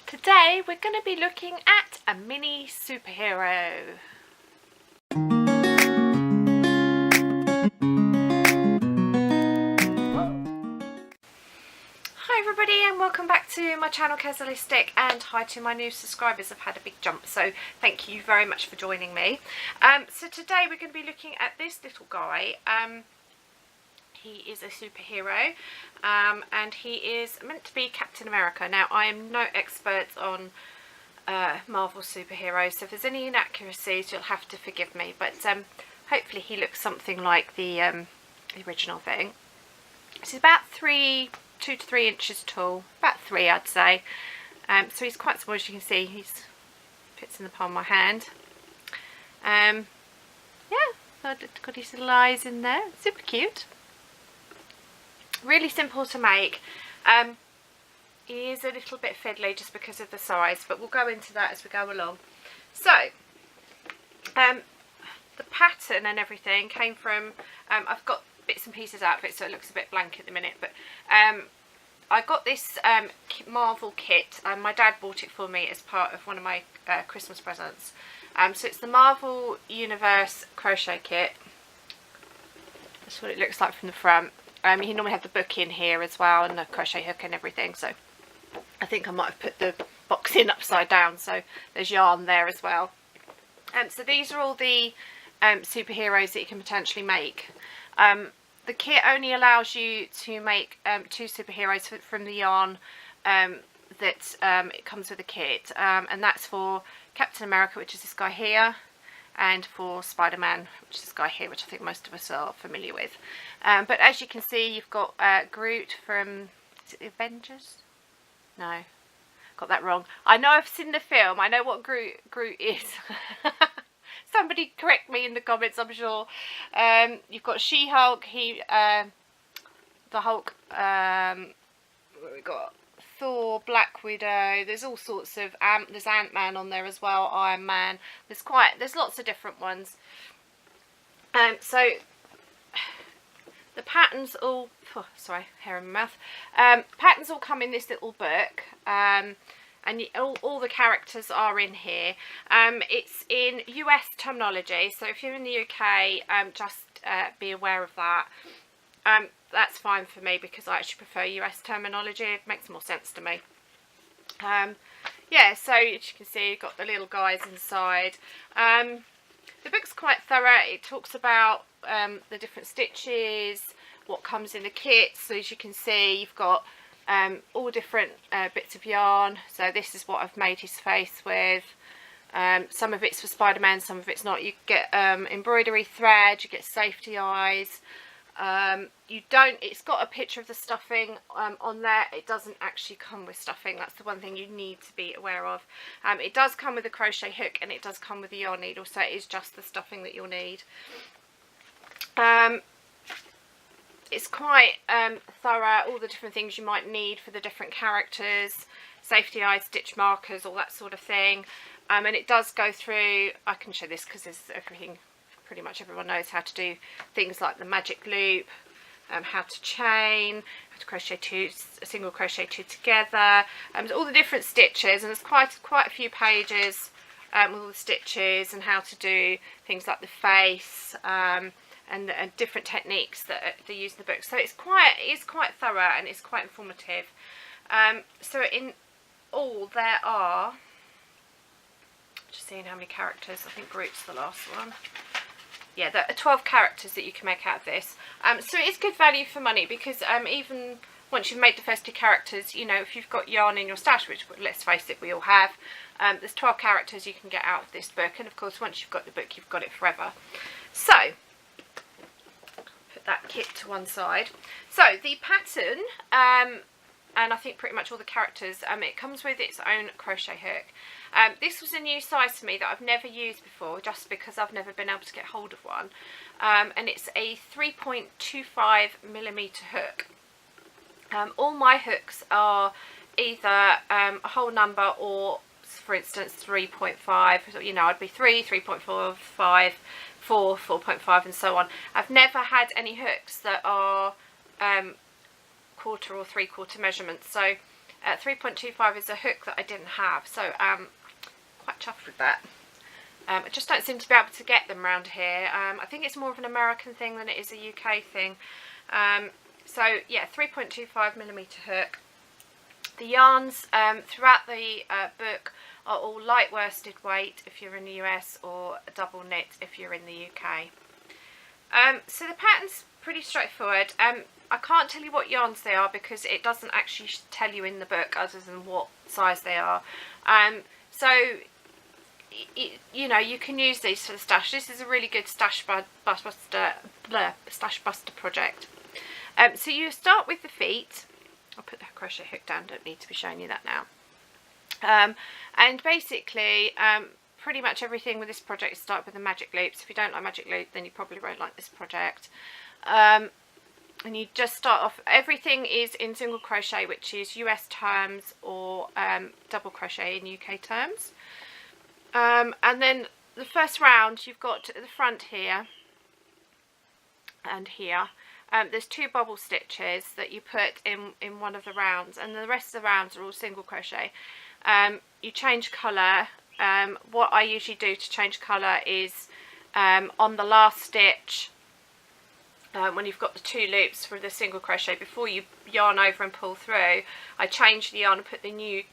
Today we're going to be looking at a mini superhero. Hi everybody and welcome back to my channel Kazzalistic, and hi to my new subscribers. I've had a big jump, so thank you very much for joining me. So today we're going to be looking at this little guy. He is a superhero and he is meant to be Captain America. Now I am no expert on Marvel superheroes, so if there's any inaccuracies you'll have to forgive me, but hopefully he looks something like the original thing. He's about 2 to 3 inches tall, about 3 I'd say, so he's quite small. As you can see, he fits in the palm of my hand. Yeah, got his little eyes in there, super cute. Really simple to make. He is a little bit fiddly just because of the size, but we'll go into that as we go along. So the pattern and everything came from, I've got bits and pieces out of it so it looks a bit blank at the minute, but I got this Marvel kit. My dad bought it for me as part of one of my Christmas presents. So it's the Marvel Universe crochet kit. That's what it looks like from the front. You normally have the book in here as well, and the crochet hook and everything, so I think I might have put the box in upside down, so there's yarn there as well. So these are all the superheroes that you can potentially make. The kit only allows you to make 2 superheroes from the yarn that it comes with the kit, and that's for Captain America, which is this guy here, and for Spider-Man, which is this guy here, which I think most of us are familiar with. But as you can see, you've got Groot from, is it the Avengers? No, got that wrong. I know I've seen the film, I know what Groot is. Somebody correct me in the comments, I'm sure. You've got She-Hulk, the Hulk, what have we got? Thor, Black Widow, there's all sorts of, there's Ant-Man on there as well, Iron Man, there's lots of different ones. So the patterns all, sorry, hair in my mouth, patterns all come in this little book, and all the characters are in here. It's in US terminology, so if you're in the UK, just be aware of that. That's fine for me because I actually prefer US terminology. It makes more sense to me. Yeah, so as you can see, you've got the little guys inside. The book's quite thorough. It talks about the different stitches, what comes in the kit. So as you can see, you've got all different bits of yarn. So this is what I've made his face with. Some of it's for Spider-Man, some of it's not. You get embroidery thread, you get safety eyes. It's got a picture of the stuffing on there. It doesn't actually come with stuffing. That's the one thing you need to be aware of. It does come with a crochet hook, and it does come with a yarn needle, so it is just the stuffing that you'll need. It's quite thorough, all the different things you might need for the different characters, safety eyes, stitch markers, all that sort of thing. And it does go through, I can show this because there's everything, pretty much everyone knows how to do things like the magic loop, how to chain, how to crochet a single crochet 2 together, all the different stitches, and there's quite a few pages with all the stitches and how to do things like the face, and different techniques that they use in the book. So it is quite thorough and it's quite informative. So in all there are, just seeing how many characters, I think Groot's the last one. Yeah, there are 12 characters that you can make out of this. So it is good value for money because even once you've made the first 2 characters, you know, if you've got yarn in your stash, which let's face it, we all have, there's 12 characters you can get out of this book, and of course once you've got the book, you've got it forever. So put that kit to one side. So the pattern, and I think pretty much all the characters, it comes with its own crochet hook. This was a new size for me that I've never used before, just because I've never been able to get hold of one, and it's a 3.25mm hook. All my hooks are either a whole number or, for instance, 3.5, you know, I'd be 3, 3.4, 5, 4, 4.5 and so on. I've never had any hooks that are quarter or 3/4 measurements, so 3.25 is a hook that I didn't have, so quite chuffed with that. I just don't seem to be able to get them around here. I think it's more of an American thing than it is a UK thing. So yeah, 3.25mm hook. The yarns throughout the book are all light worsted weight if you're in the US, or double knit if you're in the UK. So the pattern's pretty straightforward. I can't tell you what yarns they are because it doesn't actually tell you in the book other than what size they are. So you know, you can use these for the stash. This is a really good stash buster project. So you start with the feet. I'll put the crochet hook down, don't need to be showing you that now. And basically pretty much everything with this project starts with the magic loops. If you don't like magic loop, then you probably won't like this project. And you just start off, everything is in single crochet, which is US terms, or double crochet in UK terms. And then the first round, you've got at the front here and here, there's 2 bubble stitches that you put in one of the rounds, and the rest of the rounds are all single crochet. You change colour. What I usually do to change colour is on the last stitch, when you've got the 2 loops for the single crochet, before you yarn over and pull through, I change the yarn and put the new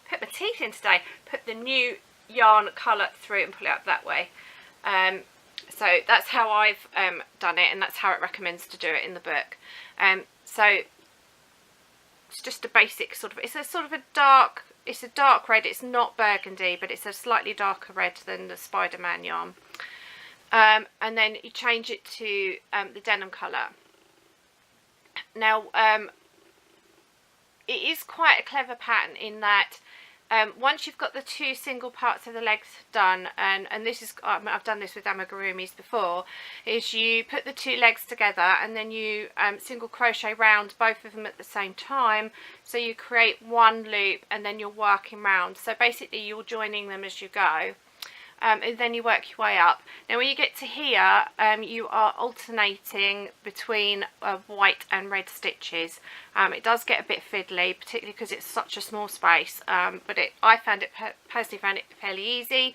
put my teeth in today, put the new yarn colour through and pull it up that way. So that's how I've done it, and that's how it recommends to do it in the book. So it's just a basic sort of, it's a sort of a dark, it's a dark red, it's not burgundy, but it's a slightly darker red than the Spider-Man yarn. And then you change it to the denim colour. Now it is quite a clever pattern in that once you've got the 2 single parts of the legs done, and this is, I've done this with amigurumis before, is you put the 2 legs together and then you single crochet round both of them at the same time, so you create 1 loop and then you're working round. So basically you're joining them as you go. And then you work your way up. Now when you get to here, you are alternating between white and red stitches. It does get a bit fiddly, particularly because it's such a small space, but I personally found it fairly easy.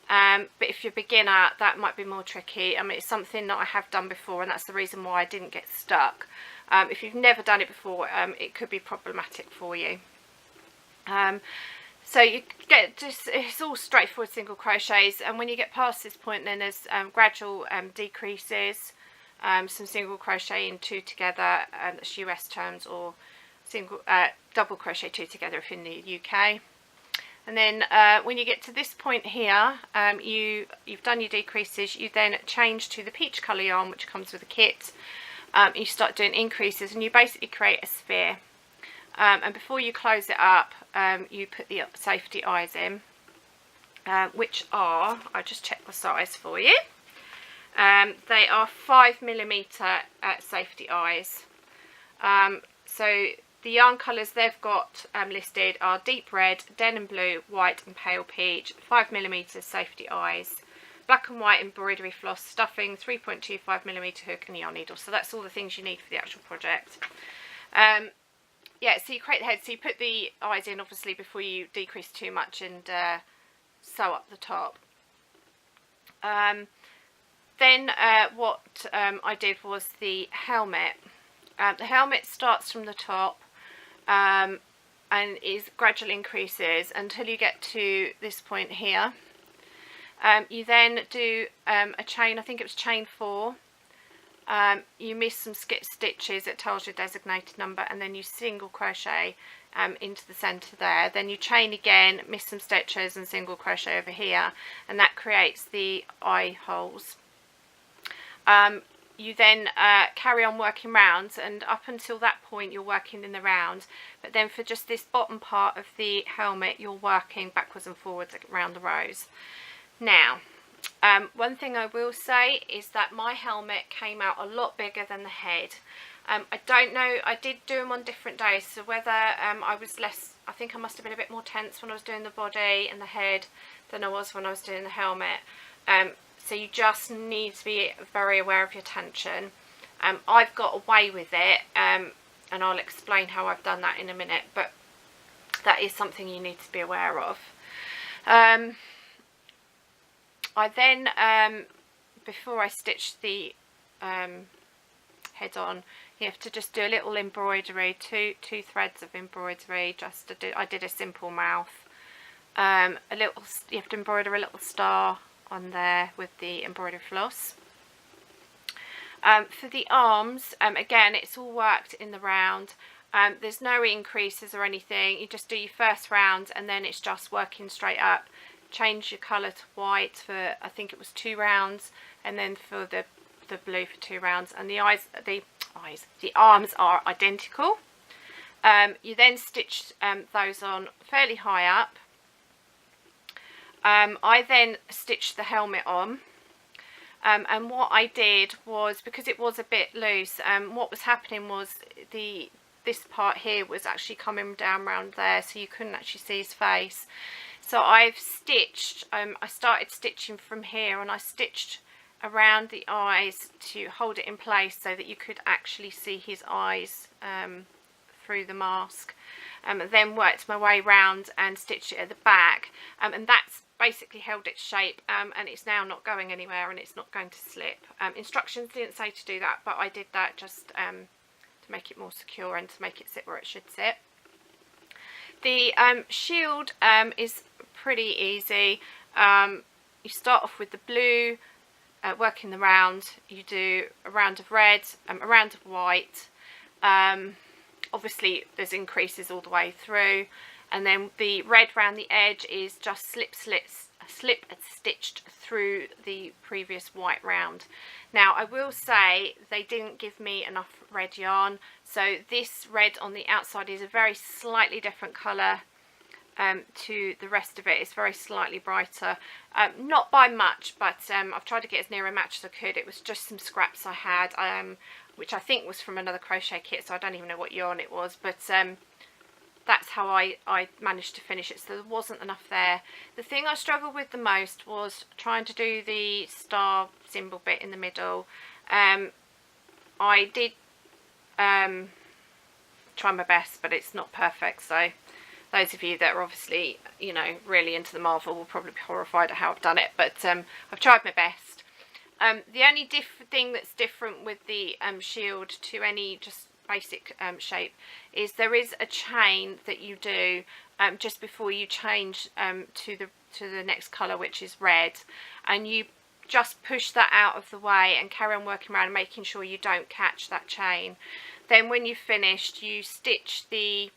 But if you're a beginner, that might be more tricky. I mean, it's something that I have done before, and that's the reason why I didn't get stuck. If you've never done it before, it could be problematic for you. So you get just, it's all straightforward single crochets, and when you get past this point, then there's gradual decreases, some single crochet in 2 together, that's US terms, or single double crochet 2 together if in the UK. And then when you get to this point here, you've done your decreases. You then change to the peach colour yarn, which comes with the kit. You start doing increases, and you basically create a sphere. And before you close it up, you put the safety eyes in, which are, I'll just check the size for you. They are 5mm safety eyes. So the yarn colours they've got listed are deep red, denim blue, white and pale peach, 5mm safety eyes, black and white embroidery floss, stuffing, 3.25mm hook and yarn needle. So that's all the things you need for the actual project. Yeah, so you create the head, so you put the eyes in obviously before you decrease too much and sew up the top. Then what I did was the helmet. The helmet starts from the top and is gradual increases until you get to this point here. You then do a chain, I think it was chain 4. You miss some stitches, it tells you designated number, and then you single crochet into the centre there. Then you chain again, miss some stitches and single crochet over here, and that creates the eye holes. You then carry on working rounds, and up until that point you're working in the round, but then for just this bottom part of the helmet you're working backwards and forwards around the rows. Now one thing I will say is that my helmet came out a lot bigger than the head. I don't know, I did do them on different days, so whether I was less, I think I must have been a bit more tense when I was doing the body and the head than I was when I was doing the helmet. So you just need to be very aware of your tension. I've got away with it. and I'll explain how I've done that in a minute, but that is something you need to be aware of. I then, before I stitch the head on, you have to just do a little embroidery, two threads of embroidery, just to do. I did a simple mouth. You have to embroider a little star on there with the embroidery floss. For the arms, again, it's all worked in the round. There's no increases or anything. You just do your first round and then it's just working straight up. Change your colour to white for, I think it was 2 rounds, and then for the blue for 2 rounds. And the arms are identical. You then stitch those on fairly high up. I then stitched the helmet on. And what I did was, because it was a bit loose, what was happening was this part here was actually coming down around there, so you couldn't actually see his face. So I've stitched, I started stitching from here, and I stitched around the eyes to hold it in place so that you could actually see his eyes through the mask. And then worked my way round and stitched it at the back, and that's basically held its shape, and it's now not going anywhere and it's not going to slip. Instructions didn't say to do that, but I did that just to make it more secure and to make it sit where it should sit. The shield is pretty easy. You start off with the blue, working the round. You do a round of red, a round of white. Obviously there's increases all the way through, and then the red round the edge is just slip stitched through the previous white round. Now I will say they didn't give me enough red yarn, so this red on the outside is a very slightly different colour to the rest of it. It's very slightly brighter, not by much, but I've tried to get as near a match as I could. It was just some scraps I had, which I think was from another crochet kit, so I don't even know what yarn it was, but that's how I managed to finish it, so there wasn't enough there. The thing I struggled with the most was trying to do the star symbol bit in the middle. I did try my best, but it's not perfect, so those of you that are obviously, you know, really into the Marvel will probably be horrified at how I've done it, but I've tried my best. The only thing that's different with the shield to any just basic shape is there is a chain that you do just before you change to the next colour, which is red, and you just push that out of the way and carry on working around, making sure you don't catch that chain. Then when you've finished, you stitch the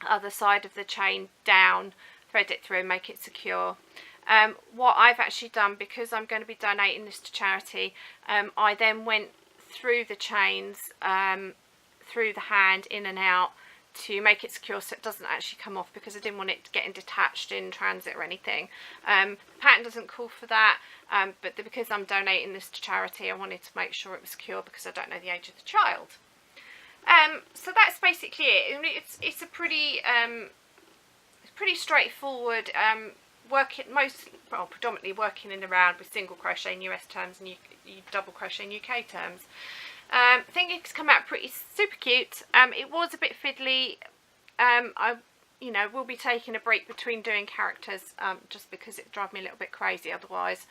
other side of the chain down, thread it through and make it secure. What I've actually done, because I'm going to be donating this to charity, I then went through the chains, through the hand, in and out, to make it secure so it doesn't actually come off, because I didn't want it getting detached in transit or anything. The pattern doesn't call for that, but because I'm donating this to charity, I wanted to make sure it was secure because I don't know the age of the child. So that's basically it. It's a pretty straightforward, predominantly working in the round with single crochet in US terms and you double crochet in UK terms. I think it's come out pretty super cute. It was a bit fiddly. I will be taking a break between doing characters just because it drives me a little bit crazy otherwise.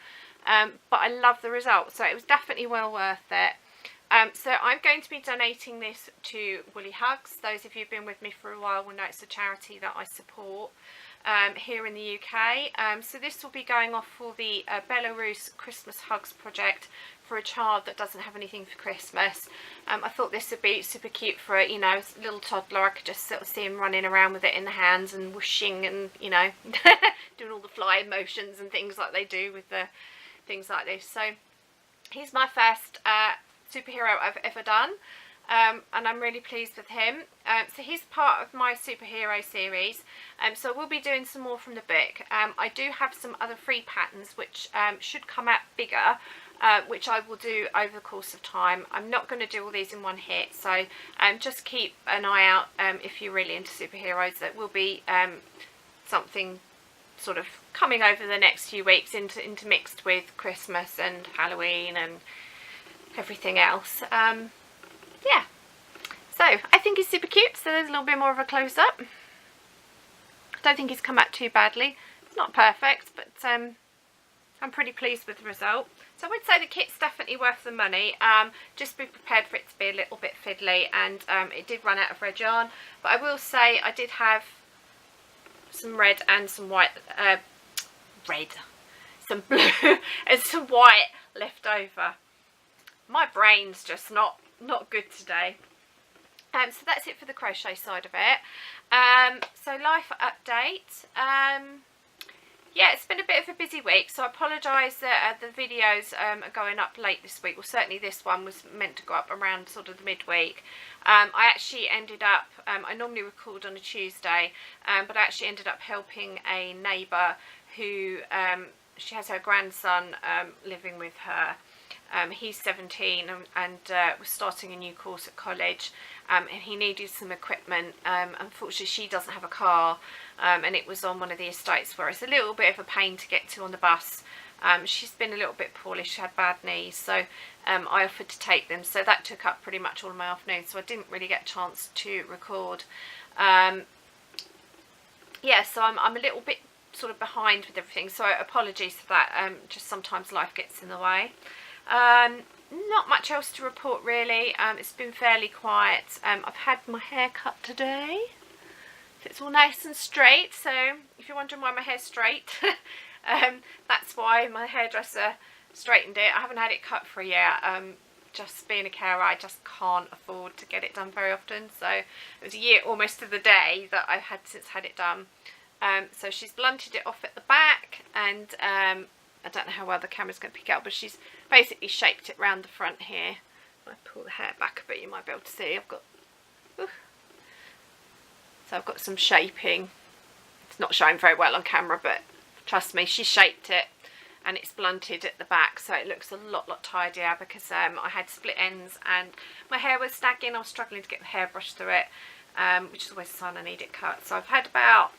But I love the result, so it was definitely well worth it. So I'm going to be donating this to Woolly Hugs. Those of you who've been with me for a while will know it's a charity that I support here in the UK. So this will be going off for the Belarus Christmas Hugs project for a child that doesn't have anything for Christmas. I thought this would be super cute for a little toddler. I could just sort of see him running around with it in the hands and whooshing and doing all the flying motions and things like they do with the things like this. So he's my first superhero I've ever done, and I'm really pleased with him. So he's part of my superhero series, so we'll be doing some more from the book. I do have some other free patterns which should come out bigger, which I will do over the course of time. I'm not going to do all these in one hit, so just keep an eye out if you're really into superheroes. That will be something sort of coming over the next few weeks, intermixed with Christmas and Halloween and everything else. Yeah, So I think he's super cute. So there's a little bit more of a close-up. Don't think he's come out too badly. It's not perfect, but I'm pretty pleased with the result. So I would say the kit's definitely worth the money. Just be prepared for it to be a little bit fiddly, and it did run out of red yarn. But I will say I did have some red and some white, some blue and some white left over. My brain's just not good today. So that's it for the crochet side of it. So life update. Yeah, it's been a bit of a busy week, so I apologise that the videos are going up late this week. Well, certainly this one was meant to go up around sort of the midweek. I actually ended up, I normally record on a Tuesday, but I actually ended up helping a neighbour who, she has her grandson living with her. He's 17 and was starting a new course at college, and he needed some equipment. Unfortunately, she doesn't have a car, and it was on one of the estates where it's a little bit of a pain to get to on the bus. She's been a little bit poorly, she had bad knees, so I offered to take them. So that took up pretty much all of my afternoon, so I didn't really get a chance to record. Yeah, so I'm a little bit sort of behind with everything, so apologies for that. Just sometimes life gets in the way. Not much else to report really. It's been fairly quiet. I've had my hair cut today. It's all nice and straight, so if you're wondering why my hair's straight, that's why my hairdresser straightened it. I haven't had it cut for a year. Just being a carer, I just can't afford to get it done very often, so it was a year almost to the day that I've had since had it done. So she's blunted it off at the back, and I don't know how well the camera's going to pick it up, but she's basically shaped it round the front here. If I pull the hair back a bit, you might be able to see. So I've got some shaping. It's not showing very well on camera, but trust me, she shaped it, and it's blunted at the back, so it looks a lot tidier, because I had split ends and my hair was snagging. I was struggling to get the hairbrush through it, which is always a sign I need it cut. So I've had about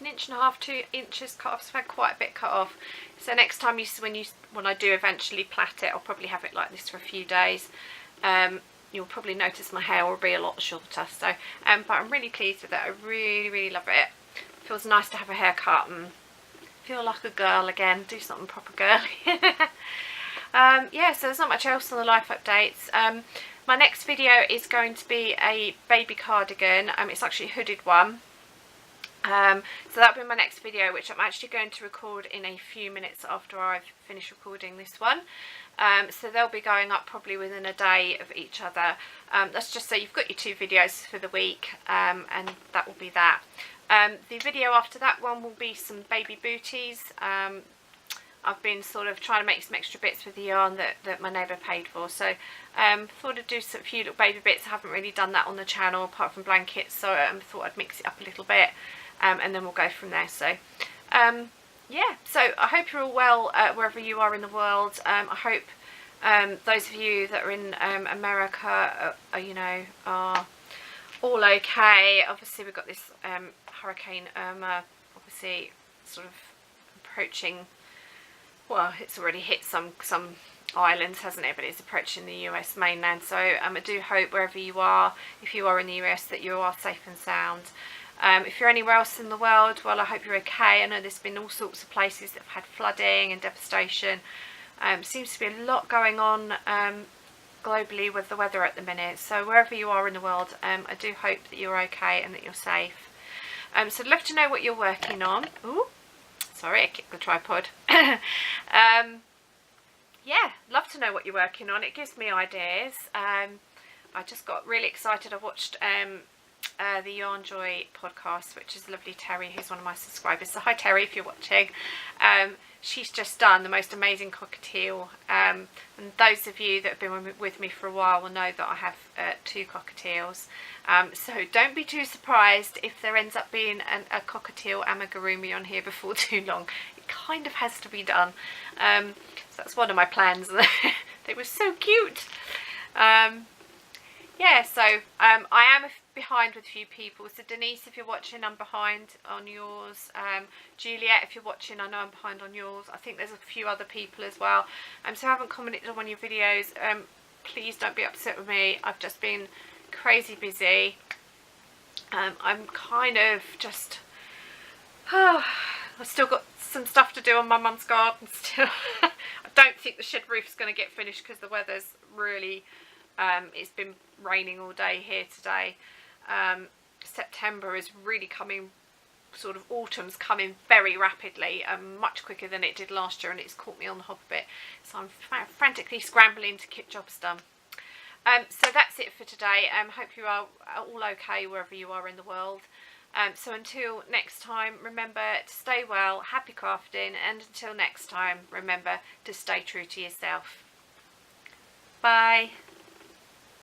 1.5 inches, 2 inches cut off, so I've had quite a bit cut off. So next time when I do eventually plait it, I'll probably have it like this for a few days. You'll probably notice my hair will be a lot shorter. So, but I'm really pleased with it. I really love it. It feels nice to have a haircut and feel like a girl again. Do something proper girly. Yeah, so there's not much else on the life updates. My next video is going to be a baby cardigan. It's actually a hooded one. So that'll be my next video, which I'm actually going to record in a few minutes after I've finished recording this one. So they'll be going up probably within a day of each other. That's just so you've got your 2 videos for the week, and that will be that. The video after that one will be some baby booties. I've been sort of trying to make some extra bits with the yarn that my neighbour paid for, so thought I'd do a few little baby bits. I haven't really done that on the channel apart from blankets, so thought I'd mix it up a little bit. And then we'll go from there. So yeah, so I hope you're all well wherever you are in the world. I hope those of you that are in America are all okay. Obviously we've got this Hurricane Irma obviously sort of approaching. Well, it's already hit some islands, hasn't it, but it's approaching the US mainland. So I do hope wherever you are, if you are in the US, that you are safe and sound. If you're anywhere else in the world, well, I hope you're okay. I know there's been all sorts of places that have had flooding and devastation. Seems to be a lot going on globally with the weather at the minute. So wherever you are in the world, I do hope that you're okay and that you're safe. So I'd love to know what you're working on. Ooh, sorry, I kicked the tripod. Yeah, love to know what you're working on. It gives me ideas. I just got really excited. I watched the Yarnjoy podcast, which is lovely Terri, who's one of my subscribers. So hi Terri, if you're watching. She's just done the most amazing cockatiel, and those of you that have been with me for a while will know that I have 2 cockatiels. So don't be too surprised if there ends up being a cockatiel amigurumi on here before too long. It kind of has to be done. So that's one of my plans. They were so cute. Yeah, so I am behind with a few people. So Denise, if you're watching, I'm behind on yours. Juliet, if you're watching, I know I'm behind on yours. I think there's a few other people as well. So I haven't commented on one of your videos. Please don't be upset with me. I've just been crazy busy. I'm kind of just, I've still got some stuff to do on my mum's garden still. I don't think the shed roof is going to get finished because the weather's really, it's been raining all day here today. September is really coming, sort of autumn's coming very rapidly, much quicker than it did last year, and it's caught me on the hop a bit. So I'm frantically scrambling to get jobs done. So that's it for today. Hope you are all okay wherever you are in the world. So until next time, remember to stay well, happy crafting, and until next time, remember to stay true to yourself. Bye.